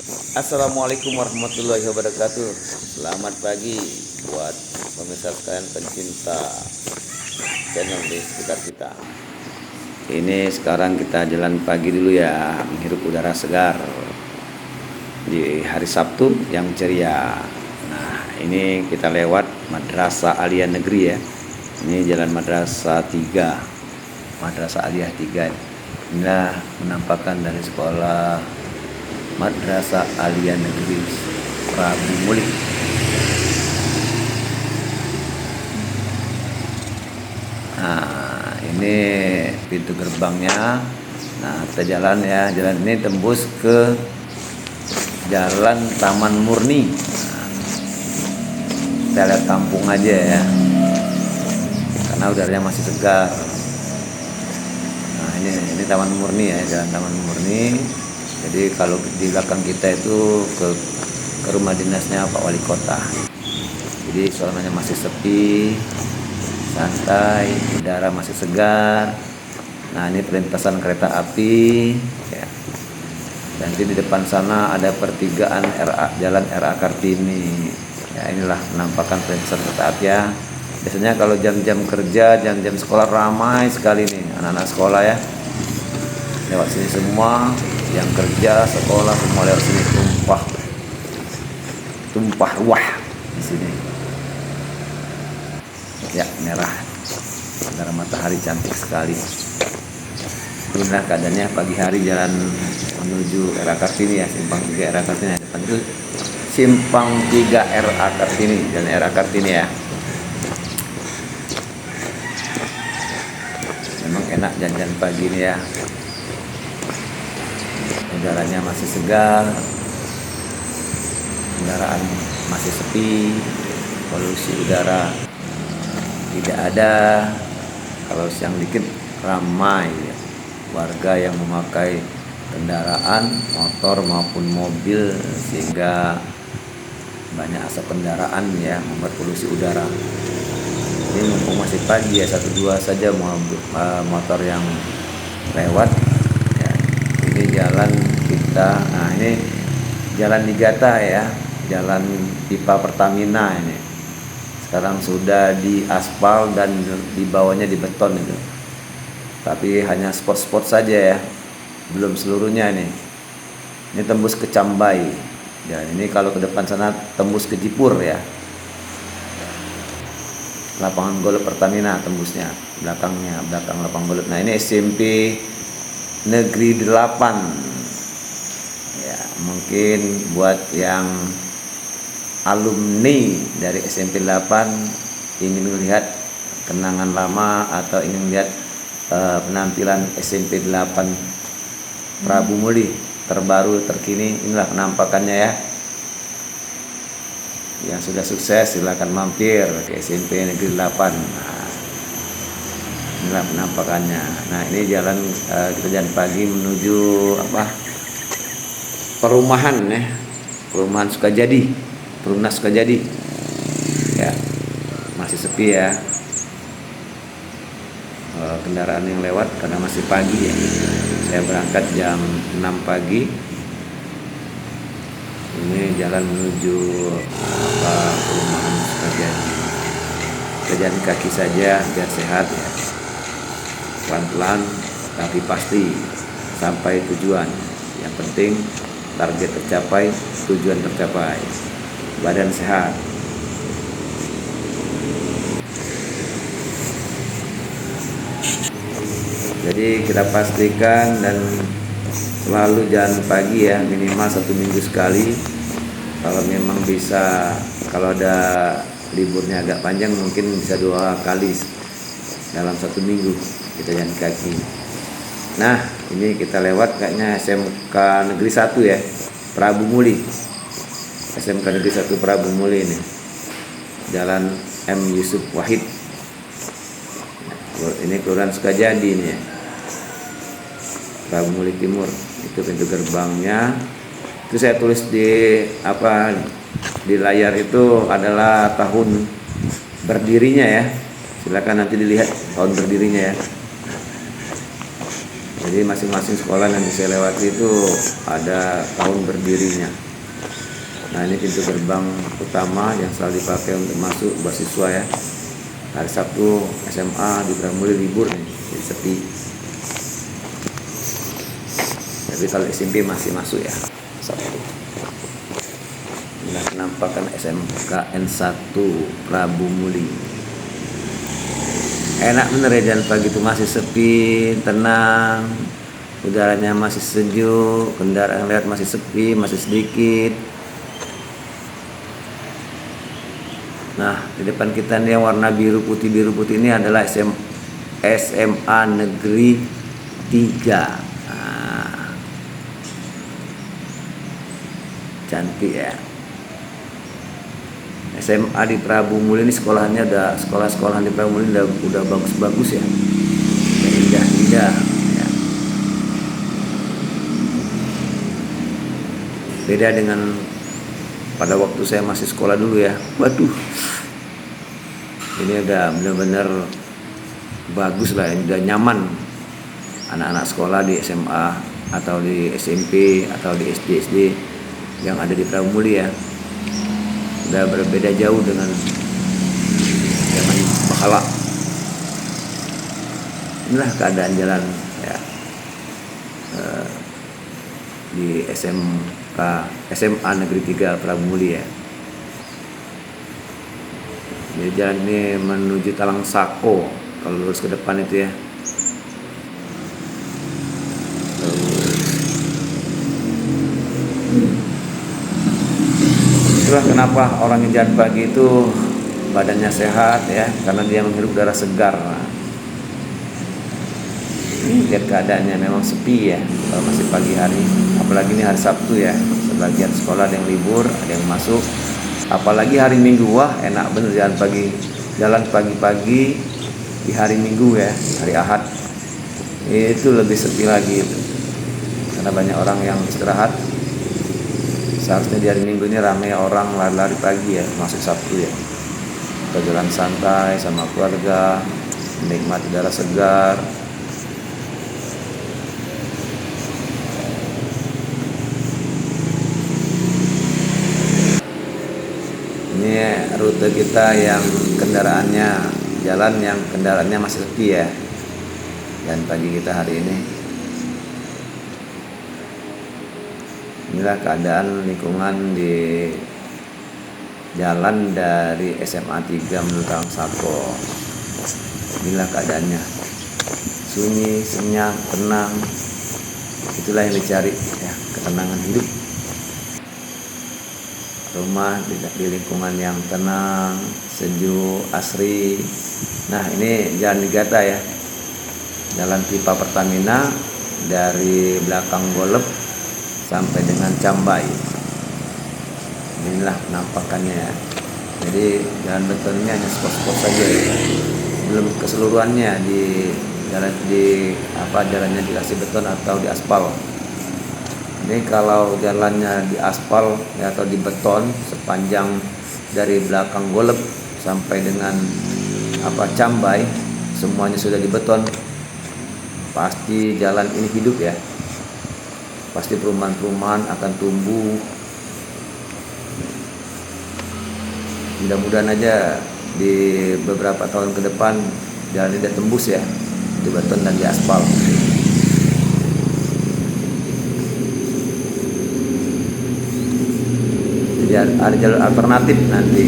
Assalamualaikum warahmatullahi wabarakatuh. Selamat pagi buat pemirsa sekalian pencinta channel di sekitar kita. Ini sekarang kita jalan pagi dulu ya, menghirup udara segar di hari Sabtu yang ceria. Nah, ini kita lewat Madrasah Aliyah Negeri ya. Ini jalan Madrasah 3, Madrasah Aliyah 3. Inilah penampakan dari sekolah Madrasah Aliyah Negeri Prabu Muli. Nah, ini pintu gerbangnya. Nah, kita jalan ya. Jalan ini tembus ke Jalan Taman Murni. Nah, kita lihat kampung aja ya, karena udaranya masih segar. Nah, ini Taman Murni ya, Jalan Taman Murni. Jadi kalau di belakang kita itu ke rumah dinasnya Pak Wali Kota. Jadi suasananya masih sepi, santai, udara masih segar. Nah, ini perlintasan kereta api ya. Dan di depan sana ada pertigaan Jalan RA Kartini. Ya, inilah penampakan perlintasan kereta api ya. Biasanya kalau jam-jam kerja, jam-jam sekolah ramai sekali nih anak-anak sekolah ya. Lewat sini semua, yang kerja, sekolah semua lewat sini, tumpah ruah di sini. Ya, merah, sinar matahari cantik sekali. Inilah keadaannya pagi hari jalan menuju RA Kartini ya, Simpang 3 RA Kartini. Depan itu Simpang 3 RA Kartini, jalan RA Kartini ya. Memang enak jalan-jalan pagi ini ya. Udaranya masih segar, kendaraan masih sepi, polusi udara tidak ada. Kalau siang dikit ramai ya, warga yang memakai kendaraan motor maupun mobil, sehingga banyak asap kendaraan ya, membuat polusi udara. Ini mumpung masih pagi ya, 1-2 saja motor yang lewat ya. Ini jalan kita, nah ini jalan Nigata ya, jalan pipa Pertamina ini. Sekarang sudah diaspal dan di bawahnya dibeton itu. Tapi hanya spot-spot saja ya, belum seluruhnya ini. Ini tembus ke Cambai. Dan ini kalau ke depan sana tembus ke Jipur ya. Lapangan golf Pertamina tembusnya, belakang lapangan golf. Nah, ini SMP Negeri 8 ya, mungkin buat yang alumni dari SMP 8 ingin melihat kenangan lama atau ingin melihat penampilan SMP 8 Prabu Muli terbaru terkini, inilah penampakannya ya. Yang sudah sukses silakan mampir ke SMP Negeri 8. Nah, inilah penampakannya. Nah, ini jalan kita jalan pagi menuju perumahan ya, perumahan Sukajadi, Perumnas Sukajadi ya. Masih sepi ya kendaraan yang lewat karena masih pagi ya. Saya berangkat jam 6 pagi. Ini jalan menuju perumahan Sukajadi. Kita jalan kaki saja biar sehat ya. Pelan-pelan tapi pasti sampai tujuan. Yang penting target tercapai, tujuan tercapai, badan sehat. Jadi kita pastikan dan selalu jalan pagi ya, minimal 1 minggu sekali. Kalau memang bisa, kalau ada liburnya agak panjang mungkin bisa 2 kali dalam 1 minggu kita jalan kaki. Nah, ini kita lewat kayaknya SMK Negeri 1 ya, Prabu Muli. SMK Negeri 1 Prabu Muli ini. Jalan M Yusuf Wahid. Ini Kelurahan Sukajadi ini ya. Prabu Muli Timur. Itu pintu gerbangnya. Itu saya tulis di layar itu adalah tahun berdirinya ya. Silakan nanti dilihat tahun berdirinya ya. Jadi masing-masing sekolah yang saya lewati itu ada tahun berdirinya. Nah, ini pintu gerbang utama yang selalu dipakai untuk masuk buat siswa ya. Hari Sabtu SMA di Pramuli libur nih, jadi sepi. Tapi kalau SMP masih masuk ya Sabtu. Nah, penampakan SMKN 1 Prabu Muli. Enak bener ya jalan pagi itu, masih sepi, tenang, udaranya masih sejuk, kendaraan lewat masih sepi, masih sedikit. Nah, di depan kita ini yang warna biru putih ini adalah SMA Negeri 3. Nah, cantik ya. SMA di Prabu Muli ini sekolahnya sekolah-sekolah di Prabu Muli udah bagus-bagus ya, indah-indah ya. Beda dengan pada waktu saya masih sekolah dulu ya. Waduh, ini udah benar-benar bagus lah, udah nyaman anak-anak sekolah di SMA atau di SMP atau di SD yang ada di Prabu Muli ya. Udah berbeda jauh dengan zaman Bakala. Inilah keadaan jalan ya di SMA Negeri 3 Prabu Muli ya. Jadi jalan ini menuju Talang Sako kalau lurus ke depan itu ya. Itulah kenapa orang yang jalan pagi itu badannya sehat ya, karena dia menghirup udara segar. Ini lihat keadaannya memang sepi ya kalau masih pagi hari, apalagi ini hari Sabtu ya. Sebagian sekolah ada yang libur, ada yang masuk. Apalagi hari Minggu, wah enak bener jalan pagi-pagi di hari Minggu ya, hari Ahad. Itu lebih sepi lagi itu, karena banyak orang yang istirahat. Seharusnya di hari Minggu ini ramai orang lari-lari pagi ya, masuk Sabtu ya. Kita jalan santai sama keluarga, menikmati udara segar. Ini rute kita yang kendaraannya masih sepi ya. Dan pagi kita hari ini. Inilah keadaan lingkungan di jalan dari SMA 3 menuju Talang Sako. Inilah keadaannya, sunyi, senyap, tenang. Itulah yang dicari ya, ketenangan hidup. Rumah di lingkungan yang tenang, sejuk, asri. Nah, ini jalan Ligata ya, jalan pipa Pertamina dari belakang Golep sampai dengan Cambai. Inilah penampakannya ya. Jadi jalan beton ini hanya spot-spot saja ya. Belum keseluruhannya jalannya dikasih beton atau di aspal. Ini kalau jalannya di aspal ya, atau di beton sepanjang dari belakang Golep sampai dengan Cambai, semuanya sudah di beton. Pasti jalan ini hidup ya. Pasti perumahan-perumahan akan tumbuh. Mudah-mudahan aja di beberapa tahun ke depan jalan ini udah tembus ya, di beton dan di aspal. Jadi ada jalur alternatif nanti,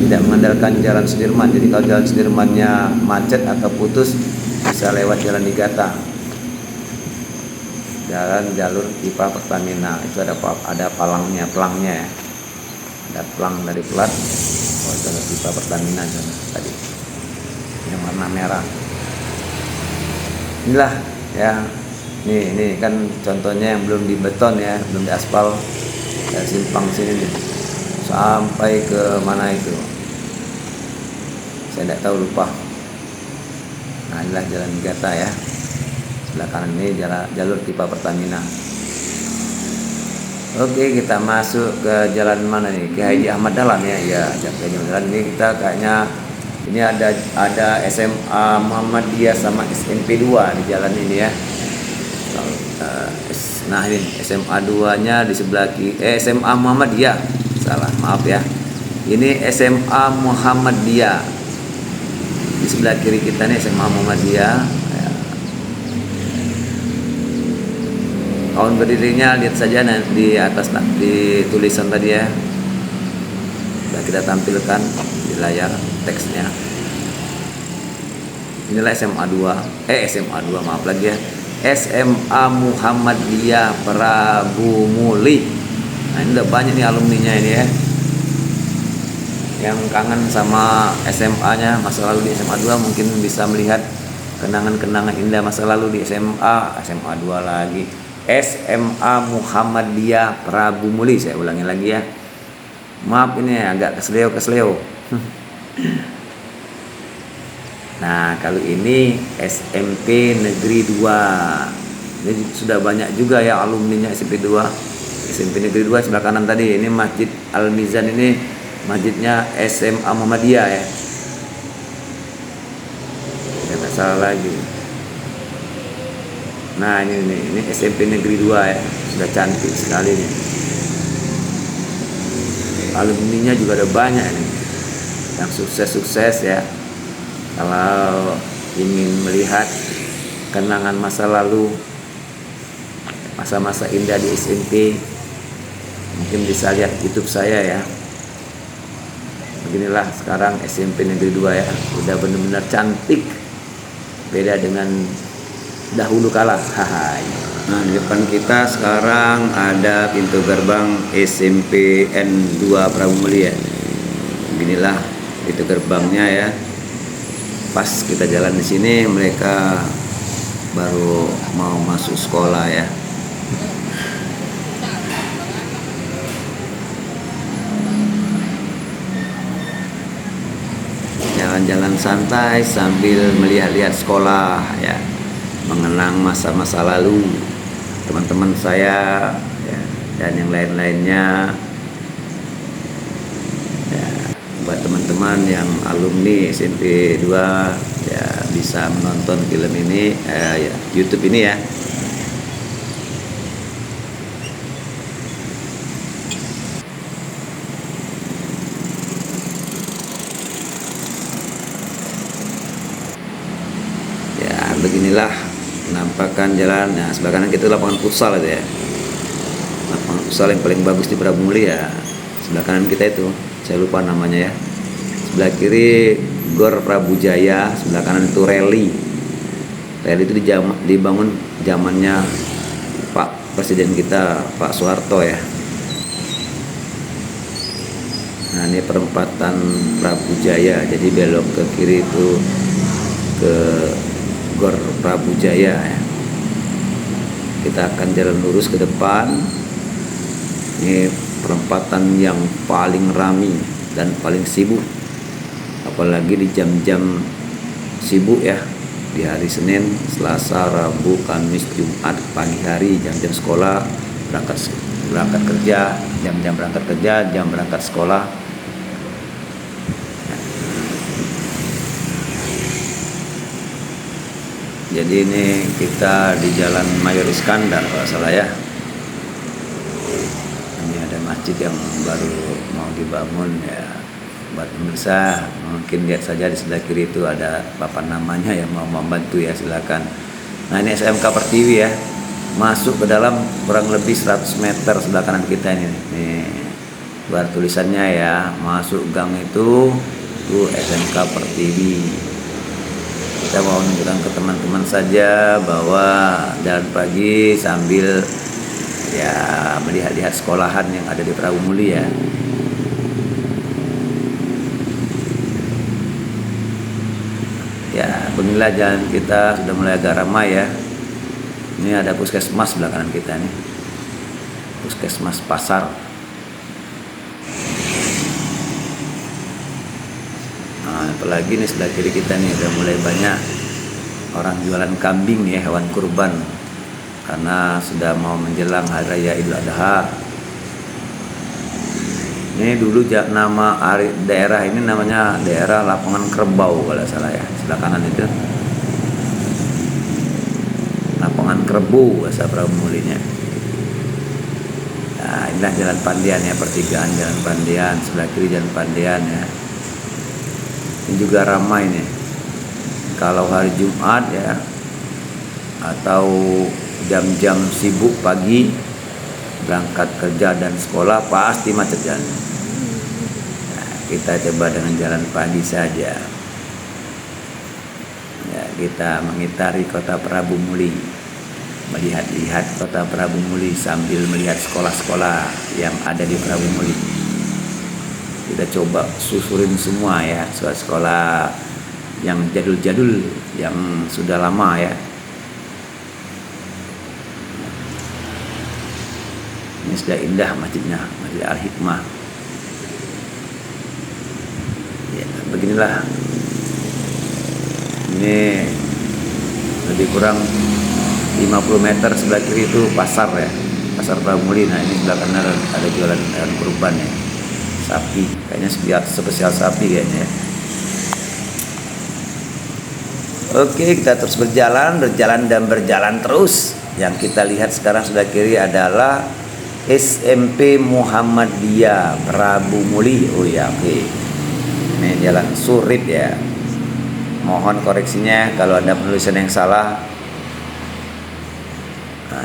tidak mengandalkan jalan Sudirman. Jadi kalau jalan Sudirmannya macet atau putus, bisa lewat jalan Ligata. Jalur pipa Pertamina itu ada pelangnya ya. Ada pelang dari plat. Oh, itu ada pipa Pertamina tadi yang warna merah. Inilah ya, ini kan contohnya yang belum di beton ya, belum di aspal. Dari simpang sini nih sampai ke mana itu, saya tidak tahu, lupa. Nah, inilah jalan Ligata ya. Sebelah kanan ini jalur pipa Pertamina. Oke, kita masuk ke jalan mana nih? Ki Haji Ahmad Dahlan ya. Ya, Ki Haji Ahmad Dahlan ini kita kayaknya ini ada SMA Muhammadiyah sama SMP 2 di jalan ini ya. Nah ini SMA 2 nya di sebelah kiri, SMA Muhammadiyah, salah, maaf ya. Ini SMA Muhammadiyah, di sebelah kiri kita nih SMA Muhammadiyah ya. Tahun berdirinya lihat saja di atas di tulisan tadi ya, sudah kita tampilkan di layar teksnya. Inilah SMA 2, SMA 2 maaf lagi ya, SMA Muhammadiyah Prabu Muli. Nah ini udah banyak nih alumninya ini ya, yang kangen sama SMA-nya masa lalu di SMA 2 mungkin bisa melihat kenangan-kenangan indah masa lalu di SMA 2 lagi, SMA Muhammadiyah Prabu Muli. Saya ulangi lagi ya, maaf ini agak kesleo. Nah kalau ini SMP Negeri 2, ini sudah banyak juga ya alumninya SMP 2. SMP Negeri 2 sebelah kanan tadi, ini Masjid Al Mizan, ini masjidnya SMA Muhammadiyah ya, tidak salah lagi. Nah ini SMP Negeri 2 ya, sudah cantik sekali nih. Alumninya juga ada banyak nih yang sukses ya. Kalau ingin melihat kenangan masa lalu, masa-masa indah di SMP, mungkin bisa lihat YouTube saya ya. Beginilah sekarang SMP Negeri 2 ya, udah benar-benar cantik, beda dengan dahulu kala. Nah di depan kita sekarang ada pintu gerbang SMP N2 Prabu Muli ya. Beginilah pintu gerbangnya ya. Pas kita jalan di sini mereka baru mau masuk sekolah ya. Jalan-jalan santai sambil melihat-lihat sekolah ya, mengenang masa-masa lalu teman-teman saya ya, dan yang lain-lainnya. Buat teman-teman yang alumni SMP 2 ya bisa menonton film ini ya, YouTube ini ya. Ya beginilah penampakan jalan. Nah sebelah kanan kita lapangan futsal itu ya, lapangan futsal yang paling bagus di Prabu Muli ya. Sebelah kanan kita itu saya lupa namanya ya. Sebelah kiri Gor Prabu Jaya, sebelah kanan itu reli. Reli itu dibangun zamannya Pak Presiden kita Pak Soeharto ya. Nah ini perempatan Prabu Jaya, jadi belok ke kiri itu ke Gor Prabu Jaya ya. Kita akan jalan lurus ke depan. Ini perempatan yang paling ramai dan paling sibuk, apalagi di jam-jam sibuk ya, di hari Senin, Selasa, Rabu, Kamis, Jumat, pagi hari, jam-jam sekolah, berangkat kerja, jam-jam berangkat kerja, jam berangkat sekolah. Jadi ini kita di Jalan Mayor Iskandar kalau salah ya. Masjid yang baru mau dibangun ya. Buat pemirsa mungkin lihat saja di sebelah kiri itu ada papan namanya yang mau membantu ya, silakan. Nah ini SMK Pertiwi ya, masuk ke dalam kurang lebih 100 meter sebelah kanan kita ini. Nih buat tulisannya ya, masuk gang itu SMK Pertiwi. Kita mau menunjukkan ke teman-teman saja bahwa jalan pagi sambil ya melihat-lihat sekolahan yang ada di Prabu Muli ya. Ya beginilah jalan kita, sudah mulai agak ramai ya. Ini ada puskesmas sebelah kanan kita nih, puskesmas pasar. Nah apalagi nih sebelah kiri kita nih udah mulai banyak orang jualan kambing ya, hewan kurban, karena sudah mau menjelang Hari Raya Idul Adha. Ini dulu nama daerah ini namanya daerah Lapangan Kerbau kalau salah ya, sebelah kanan itu Lapangan Taman Kerbu bahasa Prabu Mulinya. Nah, inilah Jalan Pandian ya, pertigaan Jalan Pandian, sebelah kiri Jalan Pandian ya. Ini juga ramai nih. Kalau hari Jumat ya, atau jam-jam sibuk pagi, berangkat kerja dan sekolah pasti macet jalan. Nah, kita coba dengan jalan pagi saja. Ya, kita mengitari kota Prabu Muli, melihat-lihat kota Prabu Muli sambil melihat sekolah-sekolah yang ada di Prabu Muli. Kita coba susurin semua ya, sekolah yang jadul-jadul, yang sudah lama ya. Ini sudah indah masjidnya, Masjid Al-Hikmah. Ya, beginilah. Ini lebih kurang 50 meter sebelah kiri itu pasar ya, pasar Prabu Muli. Nah, ini sebelah kanan ada jualan kurban ya, sapi, kayaknya spesial sapi kayaknya ya. Oke, kita terus berjalan dan berjalan terus. Yang kita lihat sekarang sebelah kiri adalah SMP Muhammadiyah Prabu Muli. Oh ya, oke. Ini jalan Surip ya. Mohon koreksinya kalau ada penulisan yang salah. Nah,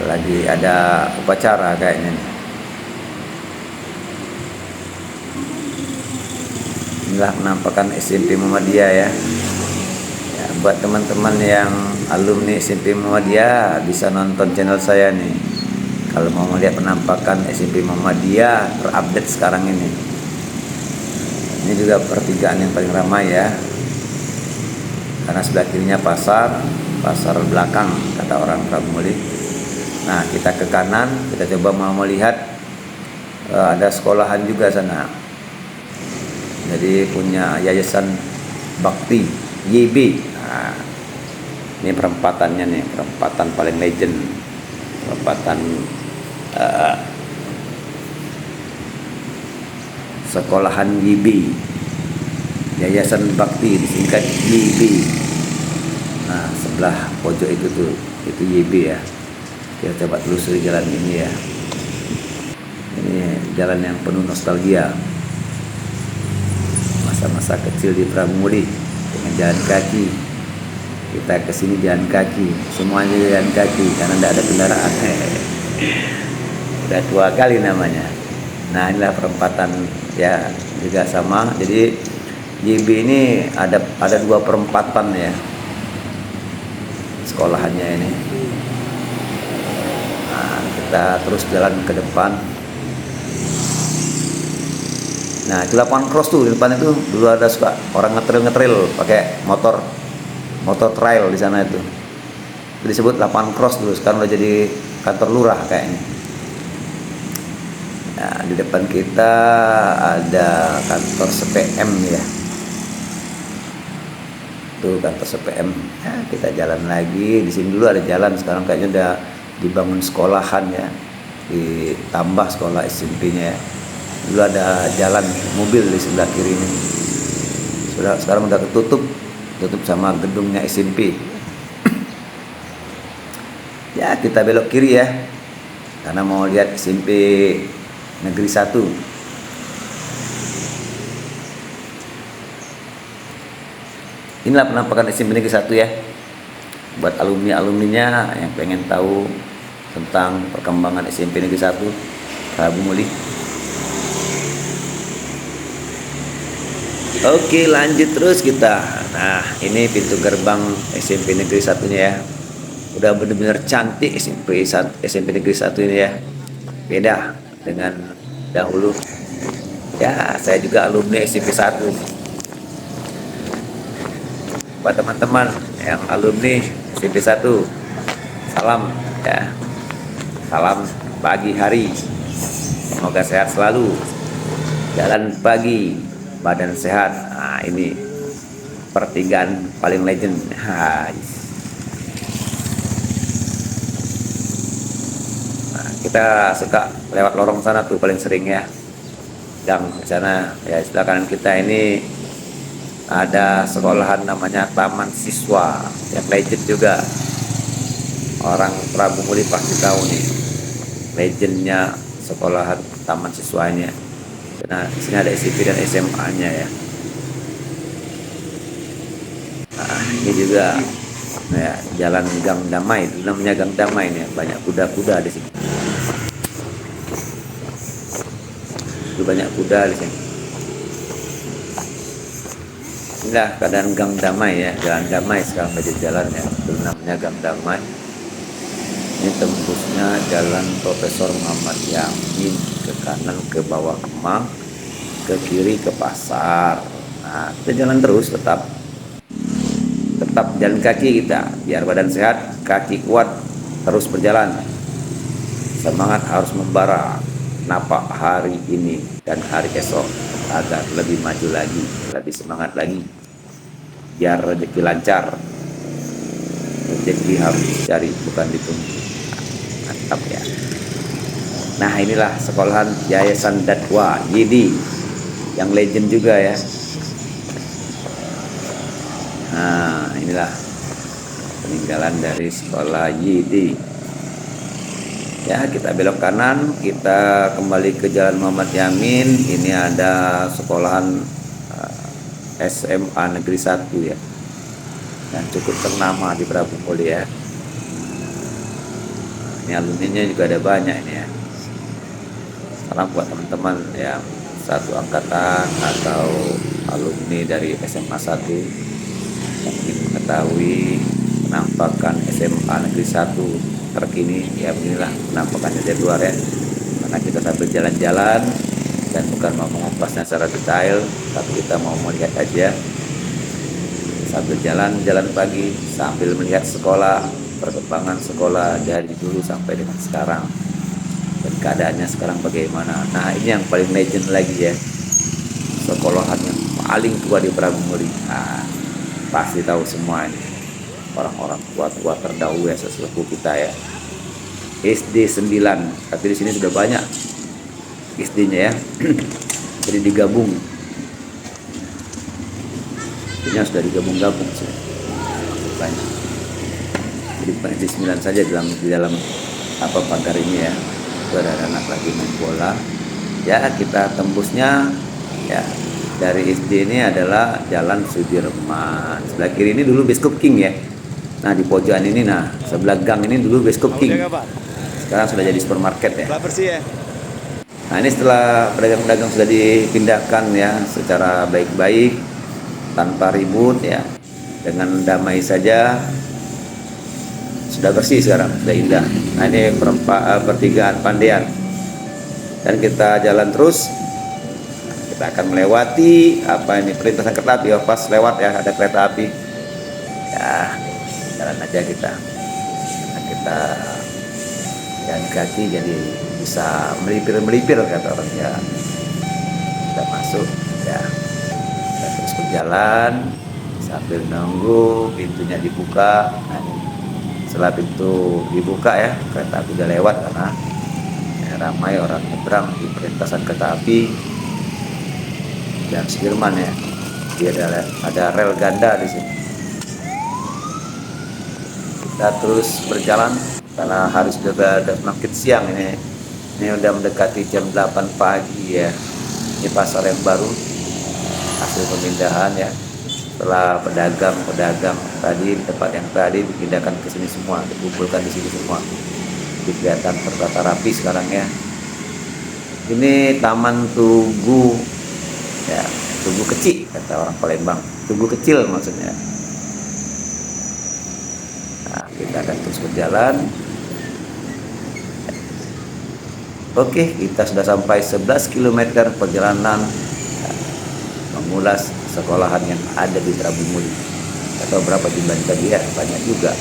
lagi ada upacara kayaknya. Inilah penampakan SMP Muhammadiyah ya. Buat teman-teman yang alumni SMP Muhammadiyah bisa nonton channel saya nih. Kalau mau melihat penampakan SMP Muhammadiyah terupdate sekarang ini. Ini juga pertigaan yang paling ramai ya. Karena sebelah kirinya pasar belakang kata orang Prabu Muli. Nah, kita ke kanan, kita coba mau melihat ada sekolahan juga sana. Jadi punya yayasan bakti YB. Nah, ini perempatannya nih, perempatan paling legend, perempatan sekolahan YB, Yayasan Bakti disingkat YB. Nah, sebelah pojok itu YB ya. Kita coba telusuri jalan ini ya. Ini jalan yang penuh nostalgia, masa-masa kecil di Prabu Muli dengan jalan kaki. Kita kesini jalan kaki, semuanya jalan kaki karena tidak ada kendaraan. Udah tua kali namanya. Nah, inilah perempatan ya, juga sama. Jadi YB ini ada dua perempatan ya sekolahannya ini. Nah, kita terus jalan ke depan. Nah, itu lapangan cross tuh di depan itu dulu ada suka orang ngetril pakai motor trail di sana itu. Itu disebut lapangan cross dulu, sekarang udah jadi kantor lurah kayaknya. Nah, di depan kita ada kantor SPM ya. Tuh kantor SPM. Nah, kita jalan lagi. Di sini dulu ada jalan, sekarang kayaknya udah dibangun sekolahan ya. Ditambah sekolah SMP-nya ya. Dulu ada jalan mobil di sebelah kiri ini. Sekarang udah tutup sama gedungnya SMP. Ya, kita belok kiri ya, karena mau lihat SMP Negeri 1. Inilah penampakan SMP Negeri 1 ya. Buat alumninya yang pengen tahu tentang perkembangan SMP Negeri 1 Prabu Muli. Oke, lanjut terus kita. Nah, ini pintu gerbang SMP Negeri 1-nya ya. Udah benar-benar cantik SMP Negeri 1 ini ya. Beda dengan dahulu. Ya, saya juga alumni SMP 1. Buat teman-teman yang alumni SMP 1, salam ya. Salam pagi hari. Semoga sehat selalu. Jalan pagi, badan sehat. Nah, ini pertigaan paling legend. Nah, kita suka lewat lorong sana tuh paling sering ya. Gang di sana ya, sebelah kanan kita ini ada sekolahan namanya Taman Siswa yang legend juga. orang Prabu Muli pasti tahu nih legendnya sekolahan taman siswanya. Karena di sini ada SMP dan SMA-nya ya. Nah, ini juga ya, Jalan Gang Damai, itu namanya Gang Damai nih, banyak kuda-kuda di sini. Itu banyak kuda di sini. Inilah keadaan Gang Damai ya, Jalan Damai sekarang menjadi jalan ya, itu namanya Gang Damai. Ini tembusnya Jalan Profesor Muhammad Yamin, ke kanan ke bawah Kemang, ke kiri ke pasar. Nah, kita jalan terus, tetap jalan kaki kita, biar badan sehat, kaki kuat, terus berjalan. Semangat harus membara, napak hari ini dan hari esok agar lebih maju lagi, lebih semangat lagi, biar rezeki lancar. Rezeki harus dicari, bukan ditunggu. Mantap ya. Nah, inilah sekolahan Yayasan Datwa Yidi yang legend juga ya. Nah, inilah peninggalan dari sekolah Yidi. Ya, kita belok kanan, kita kembali ke Jalan Muhammad Yamin. Ini ada sekolahan SMA Negeri 1 ya, dan cukup ternama di Prabu Muli ya. Ini alumninya juga ada banyak ini ya. Salam buat teman-teman yang satu angkatan atau alumni dari SMA 1 yang ingin mengetahui penampakan SMA Negeri 1 terkini. Ya, beginilah penampakannya dari luar ya, karena kita sambil jalan-jalan dan bukan mau mengupasnya secara detail, tapi kita mau melihat aja sambil jalan pagi, sambil melihat sekolah, perkembangan sekolah dari dulu sampai dengan sekarang, dan keadaannya sekarang bagaimana. Nah, ini yang paling legend lagi ya, sekolahan yang paling tua di Prabu Muli. Nah, pasti tahu semua ini, orang-orang tua-tua terdahulu ya, sesepuh kita ya. SD 9, tapi di sini sudah banyak SD-nya ya. Jadi digabung, ini sudah digabung-gabung sih, banyak. Jadi bukan SD 9 saja di dalam apa pagar ini ya. Itu ada anak lagi main bola. Ya, kita tembusnya ya dari SD ini adalah Jalan Sudirman. Sebelah kiri ini dulu Beskop King ya. Nah, di pojokan ini, nah sebelah gang ini dulu Beskop King. Sekarang sudah jadi supermarket ya. Nah, ini setelah pedagang-pedagang sudah dipindahkan ya secara baik-baik, tanpa ribut ya, dengan damai saja, sudah bersih sekarang, sudah indah. Nah, ini pertigaan Pandean, dan kita jalan terus. Kita akan melewati apa ini, perlintasan kereta api. Oh, pas lewat ya ada kereta api ya, jalan aja kita. Nah, kita jalan kaki jadi bisa melipir kata orang ya. Kita masuk ya, kita terus berjalan sambil nunggu pintunya dibuka. Nah, setelah pintu dibuka ya, kereta api udah lewat karena ya, ramai orang nyebrang di perlintasan kereta api dan Sudirman ya. Dia ada rel ganda di sini. Kita terus berjalan karena hari sudah semakin siang ini. Ini udah mendekati jam 8 pagi ya. Ini pasar yang baru, hasil pemindahan ya. Setelah pedagang tadi di tempat yang tadi dipindahkan ke sini semua, dikumpulkan di sini semua. Kelihatan tertata rapi sekarang ya. Ini Taman Tugu ya, Tugu kecil kata orang Palembang. Tugu kecil maksudnya. Nah, kita akan terus berjalan. Oke, kita sudah sampai 11 km perjalanan ya, mengulas sekolahan yang ada di Prabu Muli. Atau berapa jumlahnya tadi ya, banyak juga.